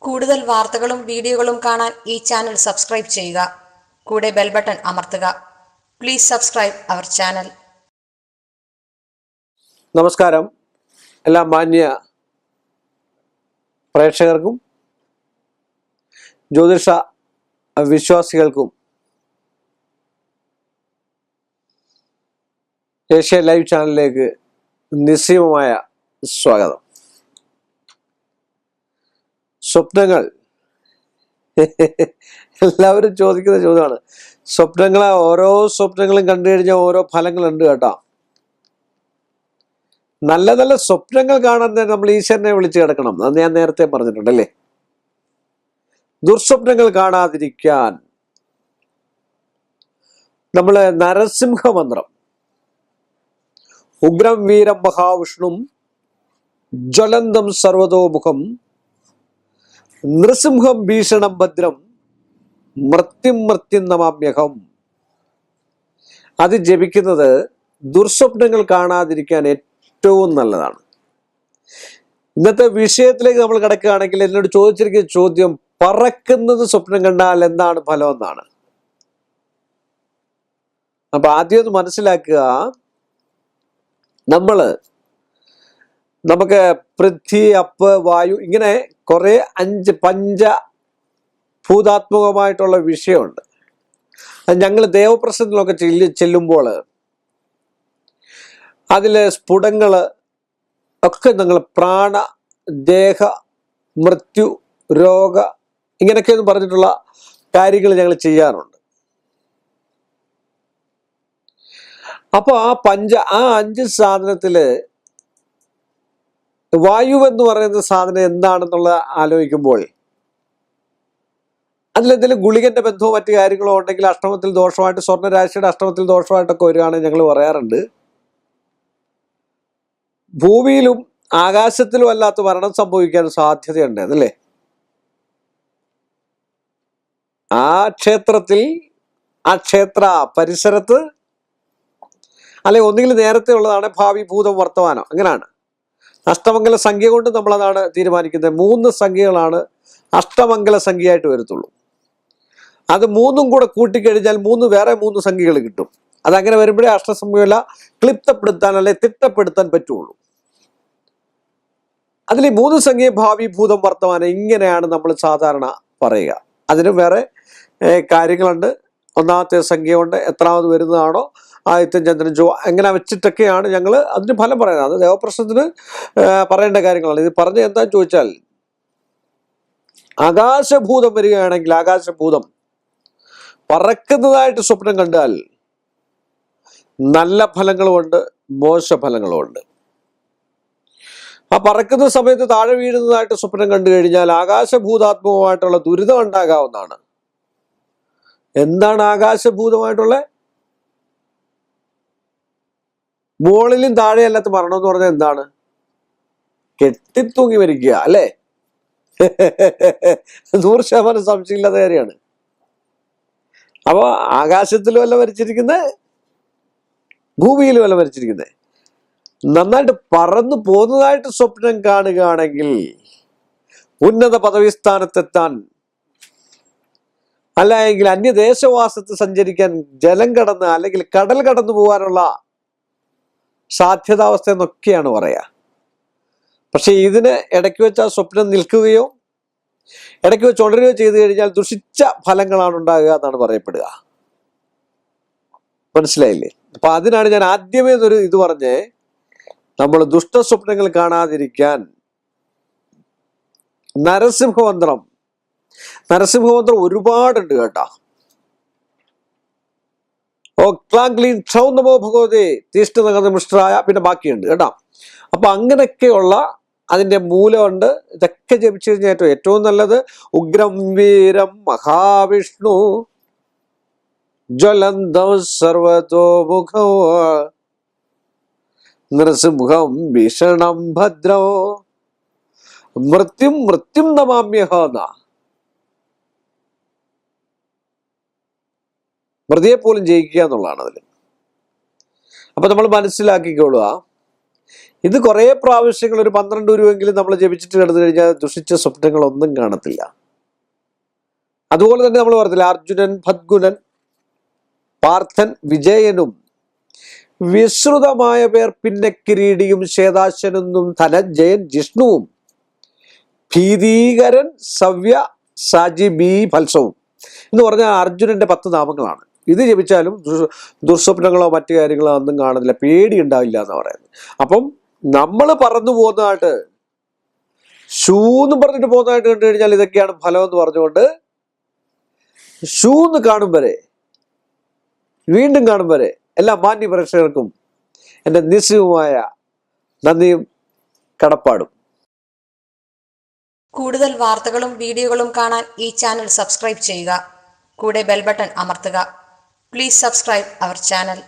കൂടുതൽ വാർത്തകളും വീഡിയോകളും കാണാൻ ഈ ചാനൽ സബ്സ്ക്രൈബ് ചെയ്യുക. കൂടെ ബെൽ ബട്ടൺ അമർത്തുക. Please subscribe our channel. നമസ്കാരം. എല്ലാ മാന്യ പ്രേക്ഷകർക്കും ജ്യോതിഷ വിശ്വാസികൾക്കും ഏഷ്യ ലൈവ് ചാനലിലേക്ക് നിസ്സീമമായ സ്വാഗതം. സ്വപ്നങ്ങൾ എല്ലാവരും ചോദിക്കുന്ന ചോദ്യമാണ്. ഓരോ സ്വപ്നങ്ങളും കണ്ടു കഴിഞ്ഞാൽ ഓരോ ഫലങ്ങളുണ്ട് കേട്ടോ. നല്ല നല്ല സ്വപ്നങ്ങൾ കാണാൻ നമ്മൾ ഈശ്വരനെ വിളിച്ച് കിടക്കണം. അത് ഞാൻ നേരത്തെ പറഞ്ഞിട്ടുണ്ടല്ലേ. ദുർസ്വപ്നങ്ങൾ കാണാതിരിക്കാൻ നമ്മള് നരസിംഹ മന്ത്രം, ഉഗ്രം വീരം മഹാവിഷ്ണു ജ്വലന്തം സർവതോമുഖം നൃസിംഹം ഭീഷണം ഭദ്രം മൃത്യും നമാമ്യഹം, അത് ജപിക്കുന്നത് ദുർസ്വപ്നങ്ങൾ കാണാതിരിക്കാൻ ഏറ്റവും നല്ലതാണ്. ഇന്നത്തെ വിഷയത്തിലേക്ക് നമ്മൾ കിടക്കുകയാണെങ്കിൽ എന്നോട് ചോദിച്ചിരിക്കുന്ന ചോദ്യം, പറക്കുന്നത് സ്വപ്നം കണ്ടാൽ എന്താണ് ഫലം എന്നാണ്. അപ്പൊ ആദ്യം ഒന്ന് മനസ്സിലാക്കുക, നമുക്ക് പൃഥ്വി, അപ്പ്, വായു, ഇങ്ങനെ കുറെ 5 പഞ്ചഭൂതാത്മകമായിട്ടുള്ള വിഷയമുണ്ട്. ഞങ്ങൾ ദേവപ്രശ്നത്തിലൊക്കെ ചെല്ലുമ്പോൾ അതിലെ സ്ഫുടങ്ങള് ഒക്കെ ഞങ്ങൾ പ്രാണ, ദേഹ, മൃത്യു, രോഗ, ഇങ്ങനെയൊക്കെ പറഞ്ഞിട്ടുള്ള കാര്യങ്ങൾ ഞങ്ങൾ ചെയ്യാറുണ്ട്. അപ്പൊ ആ 5 സാധനത്തില് വായു എന്ന് പറയുന്ന സാധനം എന്താണെന്നുള്ള ആലോചിക്കുമ്പോൾ അതിലെന്തെങ്കിലും ഗുളികന്റെ ബന്ധമോ മറ്റു കാര്യങ്ങളോ ഉണ്ടെങ്കിൽ അഷ്ടമത്തിൽ ദോഷമായിട്ട്, സ്വർണ്ണരാശിയുടെ അഷ്ടമത്തിൽ ദോഷമായിട്ടൊക്കെ വരികയാണെങ്കിൽ ഞങ്ങൾ പറയാറുണ്ട്, ഭൂമിയിലും ആകാശത്തിലും അല്ലാത്ത മരണം സംഭവിക്കാൻ സാധ്യതയുണ്ട് എന്നല്ലേ. ആ ക്ഷേത്രത്തിൽ, ആ ക്ഷേത്ര പരിസരത്ത്, അല്ലെ ഒന്നുകിൽ നേരത്തെ ഉള്ളതാണ് ഭാവി, ഭൂതം, വർത്തമാനം, അങ്ങനെയാണ്. അഷ്ടമംഗല സംഖ്യ കൊണ്ട് നമ്മളതാണ് തീരുമാനിക്കുന്നത്. 3 സംഖ്യകളാണ് അഷ്ടമംഗല സംഖ്യയായിട്ട് വരത്തുള്ളൂ. അത് 3ഉം കൂടെ കൂട്ടിക്കഴിഞ്ഞാൽ വേറെ 3 സംഖ്യകൾ കിട്ടും. അതങ്ങനെ വരുമ്പോഴേ അഷ്ടസംഖ്യല ക്ലിപ്തപ്പെടുത്താൻ അല്ലെ തിട്ടപ്പെടുത്താൻ പറ്റുള്ളൂ. അതിൽ 3 സംഖ്യ ഭാവി, ഭൂതം, വർത്തമാനം, ഇങ്ങനെയാണ് നമ്മൾ സാധാരണ പറയുക. അതിന് വേറെ കാര്യങ്ങളുണ്ട്. 1ാമത്തെ സംഖ്യ കൊണ്ട് എത്രാമത് വരുന്നതാണോ ആദിത്യൻ, ചന്ദ്രൻ, ചൊവ്വ, എങ്ങനെ വെച്ചിട്ടൊക്കെയാണ് ഞങ്ങൾ അതിന് ഫലം പറയുന്നത്. അത് ദേവപ്രശ്നത്തിന് പറയേണ്ട കാര്യങ്ങളാണ്. ഇത് പറഞ്ഞ എന്താന്ന് ചോദിച്ചാൽ, ആകാശഭൂതം വരികയാണെങ്കിൽ, ആകാശഭൂതം പറക്കുന്നതായിട്ട് സ്വപ്നം കണ്ടാൽ നല്ല ഫലങ്ങളുമുണ്ട്, മോശ ഫലങ്ങളുമുണ്ട്. ആ പറക്കുന്ന സമയത്ത് താഴെ വീഴുന്നതായിട്ട് സ്വപ്നം കണ്ടു കഴിഞ്ഞാൽ ആകാശഭൂതാത്മകമായിട്ടുള്ള ദുരിതം ഉണ്ടാകാവുന്നതാണ്. എന്താണ് ആകാശഭൂതമായിട്ടുള്ള? മുകളിലും താഴെയല്ലാത്ത മരണം എന്ന് പറഞ്ഞാൽ എന്താണ്? കെട്ടിത്തൂങ്ങി മരിക്കുക, അല്ലേ? 100% സംശയമില്ലാത്ത കാര്യമാണ്. അപ്പൊ ആകാശത്തിലും അല്ല മരിച്ചിരിക്കുന്നത്, ഭൂമിയിലും അല്ല മരിച്ചിരിക്കുന്നത്. നന്നായിട്ട് പറന്നു പോകുന്നതായിട്ട് സ്വപ്നം കാണുകയാണെങ്കിൽ ഉന്നത പദവി സ്ഥാനത്തെത്താൻ, അല്ലെങ്കിൽ അന്യദേശവാസത്ത് സഞ്ചരിക്കാൻ, ജലം കടന്ന് അല്ലെങ്കിൽ കടൽ കടന്നു പോകാനുള്ള സാധ്യതാവസ്ഥ എന്നൊക്കെയാണ് പറയാ. പക്ഷെ ഇതിന് ഇടയ്ക്ക് വെച്ച് ആ സ്വപ്നം നിൽക്കുകയോ ഇടയ്ക്ക് വെച്ച് ഉണരുകയോ ചെയ്തു കഴിഞ്ഞാൽ ദുഷിച്ച ഫലങ്ങളാണ് ഉണ്ടാകുക എന്നാണ് പറയപ്പെടുക. മനസ്സിലായില്ലേ? അപ്പൊ അതിനാണ് ഞാൻ ആദ്യമേ ഇത് പറഞ്ഞേ, നമ്മൾ ദുഷ്ടസ്വപ്നങ്ങൾ കാണാതിരിക്കാൻ നരസിംഹമന്ത്രം ഒരുപാടുണ്ട് കേട്ടോ. ഓ ക്ലാം ക്ലീൻ ക്ഷൗ നമോ ഭഗവതേ തീഷ്ണനഗരമിഷ്ടായ, പിന്നെ ബാക്കിയുണ്ട് കേട്ടോ. അപ്പൊ അങ്ങനെയൊക്കെയുള്ള അതിന്റെ മൂലമുണ്ട്. ഇതൊക്കെ ജപിച്ചു കഴിഞ്ഞാൽ ഏറ്റവും നല്ലത് ഉഗ്രം വീരം മഹാവിഷ്ണു ജ്വലന്തം സർവതോമുഖോ നൃസിംഹം ഭീഷണം ഭദ്രോ മൃത്യും നമാമ്യഹ എന്ന. മൃതിയെ പോലും ജയിക്കുക എന്നുള്ളതാണ് അതിൽ. അപ്പൊ നമ്മൾ മനസ്സിലാക്കിക്കൊള്ളുക, ഇത് കുറേ പ്രാവശ്യങ്ങൾ ഒരു 12 രൂപയെങ്കിലും നമ്മൾ ജപിച്ചിട്ട് കിടന്നു കഴിഞ്ഞാൽ ദുഷിച്ച സ്വപ്നങ്ങളൊന്നും കാണത്തില്ല. അതുപോലെ തന്നെ നമ്മൾ പറഞ്ഞില്ല, അർജുനൻ, ഭദ്ഗുനൻ, പാർത്ഥൻ, വിജയനും വിശ്രുതമായ പേർ, പിന്നെ കിരീടിയും ശ്വേതാശനെന്നും ധനഞ്ജയൻ, ജിഷ്ണുവും ഭീതീകരൻ, സവ്യ, സാജിബി, ഫൽസവും എന്ന് പറഞ്ഞാൽ അർജുനന്റെ 10 നാമങ്ങളാണ്. ഇത് ജപിച്ചാലും ദുർസ്വപ്നങ്ങളോ മറ്റു കാര്യങ്ങളോ ഒന്നും കാണുന്നില്ല, പേടി ഉണ്ടാവില്ല എന്ന് പറയുന്നത്. അപ്പം നമ്മൾ പറന്നു പോകുന്നതായിട്ട് ഷൂന്ന് പറഞ്ഞിട്ട് പോകുന്നതായിട്ട് കണ്ടു കഴിഞ്ഞാൽ ഇതൊക്കെയാണ് ഫലം എന്ന് പറഞ്ഞുകൊണ്ട് ഷൂന്ന് കാണും വരെ, വീണ്ടും കാണും വരെ എല്ലാ മാന്യ പ്രേക്ഷകർക്കും എൻ്റെ നിസ്സീമമായ നന്ദിയും കടപ്പാടും. കൂടുതൽ വാർത്തകളും വീഡിയോകളും കാണാൻ ഈ ചാനൽ സബ്സ്ക്രൈബ് ചെയ്യുക. കൂടെ ബെൽ ബട്ടൺ അമർത്തുക. Please subscribe our channel.